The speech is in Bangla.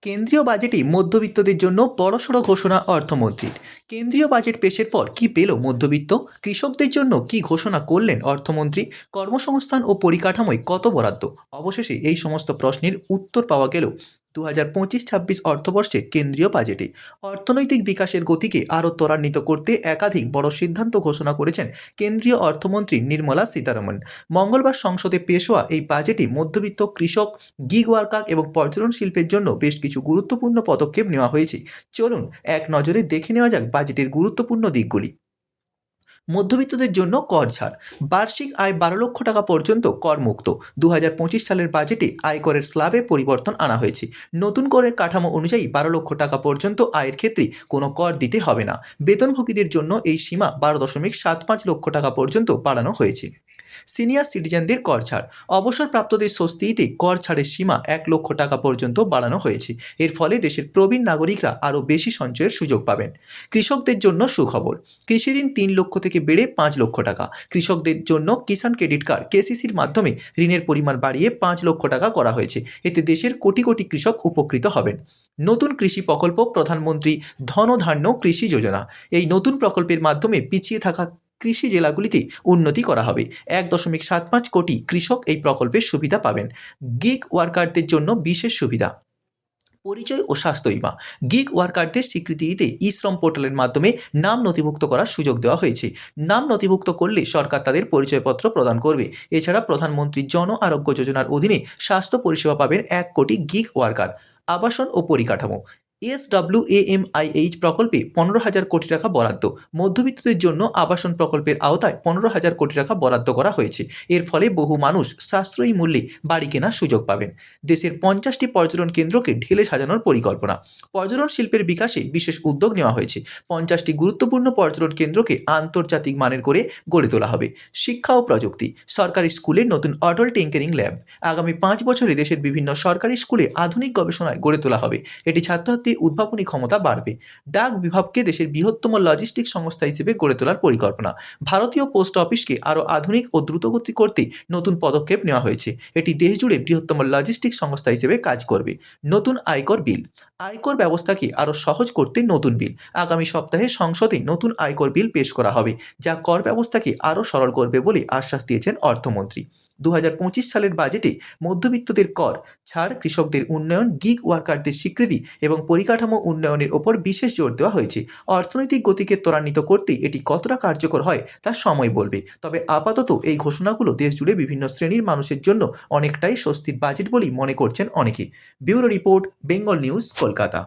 কেন্দ্রীয় বাজেটে মধ্যবিত্তদের জন্য বড়সড় ঘোষণা অর্থমন্ত্রীর। কেন্দ্রীয় বাজেট পেশের পর কি পেল মধ্যবিত্ত? কৃষকদের জন্য কি ঘোষণা করলেন অর্থমন্ত্রী? কর্মসংস্থান ও পরিকাঠামোয় কত বরাদ্দ? অবশেষে এই সমস্ত প্রশ্নের উত্তর পাওয়া গেল 2025-26 অর্থবর্ষে কেন্দ্রীয় বাজেটে। অর্থনৈতিক বিকাশের গতিকে আরও ত্বরান্বিত করতে একাধিক বড় সিদ্ধান্ত ঘোষণা করেছেন কেন্দ্রীয় অর্থমন্ত্রী নির্মলা সীতারমণ। মঙ্গলবার সংসদে পেশ হওয়া এই বাজেটে মধ্যবিত্ত, কৃষক, গিগ ওয়ার্কার এবং পর্যটন শিল্পের জন্য বেশ কিছু গুরুত্বপূর্ণ পদক্ষেপ নেওয়া হয়েছে। চলুন এক নজরে দেখে নেওয়া যাক বাজেটের গুরুত্বপূর্ণ দিকগুলি। মধ্যবিত্তদের জন্য কর ছাড়। বার্ষিক আয় 12 লক্ষ টাকা পর্যন্ত করমুক্ত। 2025 সালের বাজেটে আয়করের স্ল্যাবে পরিবর্তন আনা হয়েছে। নতুন করের কাঠামো অনুযায়ী 12 লক্ষ টাকা পর্যন্ত আয়ের ক্ষেত্রে কোনো কর দিতে হবে না। বেতনভোগীদের জন্য এই সীমা 12.75 লক্ষ টাকা পর্যন্ত বাড়ানো হয়েছে। সিনিয়র সিটিজেনদের কর ছাড়। অবসরপ্রাপ্তদের স্বস্তিতে কর ছাড়ের সীমা 1 লক্ষ টাকা পর্যন্ত বাড়ানো হয়েছে। এর ফলে দেশের প্রবীণ নাগরিকরা আরও বেশি সঞ্চয়ের সুযোগ পাবেন। কৃষকদের জন্য সুখবর। কৃষিঋণ 3 লক্ষ থেকে বেড়ে 5 লক্ষ টাকা। কৃষকদের জন্য কিষাণ ক্রেডিট কার্ড কেসিসির মাধ্যমে ঋণের পরিমাণ বাড়িয়ে 5 লক্ষ টাকা করা হয়েছে। এতে দেশের কোটি কোটি কৃষক উপকৃত হবেন। নতুন কৃষি প্রকল্প, প্রধানমন্ত্রী ধনধান্য কৃষি যোজনা। এই নতুন প্রকল্পের মাধ্যমে পিছিয়ে থাকা কৃষি জেলাগুলিতে উন্নতি করা হবে। 1.75 কোটি কৃষক এই প্রকল্পের সুবিধা পাবেন। গিগ ওয়ার্কারদের জন্য বিশেষ সুবিধা। পরিচয় ও স্বাস্থ্য বীমা। গিগ ওয়ার্কারদের স্বীকৃতি দিতে ই-শ্রম পোর্টালের মাধ্যমে নাম নথিভুক্ত করার সুযোগ দেওয়া হয়েছে। নাম নথিভুক্ত করলে সরকার তাদের পরিচয়পত্র প্রদান করবে। এছাড়া প্রধানমন্ত্রী জন আরোগ্য যোজনার অধীনে স্বাস্থ্য পরিষেবা পাবেন 1 কোটি গিগ ওয়ার্কার। আবাসন ও পরিকাঠামো। SWAMIH প্রকল্পে 15,000 কোটি টাকা বরাদ্দ। মধ্যবিত্তদের জন্য আবাসন প্রকল্পের আওতায় 15,000 কোটি টাকা বরাদ্দ করা হয়েছে। এর ফলে বহু মানুষ সাশ্রয়ী মূল্যে বাড়ি কেনার সুযোগ পাবেন। দেশের 50টি পর্যটন কেন্দ্রকে ঢেলে সাজানোর পরিকল্পনা। পর্যটন শিল্পের বিকাশে বিশেষ উদ্যোগ নেওয়া হয়েছে। 50টি গুরুত্বপূর্ণ পর্যটন কেন্দ্রকে আন্তর্জাতিক মানের করে গড়ে তোলা হবে। শিক্ষা ও প্রযুক্তি। সরকারি স্কুলে নতুন অটল টিঙ্কারিং ল্যাব। আগামী 5 বছরে দেশের বিভিন্ন সরকারি স্কুলে আধুনিক গবেষণায় গড়ে তোলা হবে। এটি ছাত্রছাত্রী উদ্ভাবনী ক্ষমতা বাড়বে। ডাক বিভাগকে দেশের বৃহত্তম লজিস্টিক সংস্থা হিসেবে গড়ে তোলার পরিকল্পনা। ভারতীয় পোস্ট অফিসকে আরও আধুনিক ও দ্রুতগতি করতে নতুন পদক্ষেপ নেওয়া হয়েছে। এটি দেশ জুড়ে বৃহত্তম লজিস্টিক সংস্থা হিসেবে কাজ করবে। নতুন আয়কর বিল। আয়কর ব্যবস্থাকে আরও সহজ করতে নতুন বিল। আগামী সপ্তাহে সংসদে নতুন আয়কর বিল পেশ করা হবে, যা কর ব্যবস্থাকে আরও সরল করবে বলে আশ্বাস দিয়েছেন অর্থমন্ত্রী। 2025 সালের বাজেটে মধ্যবিত্তদের কর ছাড়, কৃষকদের উন্নয়ন, গিগ ওয়ার্কারদের স্বীকৃতি এবং পরিকাঠামো উন্নয়নের ওপর বিশেষ জোর দেওয়া হয়েছে। অর্থনৈতিক গতিকে ত্বরান্বিত করতে এটি কতটা কার্যকর হয় তা সময় বলবে। তবে আপাতত এই ঘোষণাগুলো দেশ জুড়ে বিভিন্ন শ্রেণীর মানুষের জন্য অনেকটাই স্বস্তির বাজেট বলেই মনে করছেন অনেকে। Bureau report, Bengal news, Kolkata.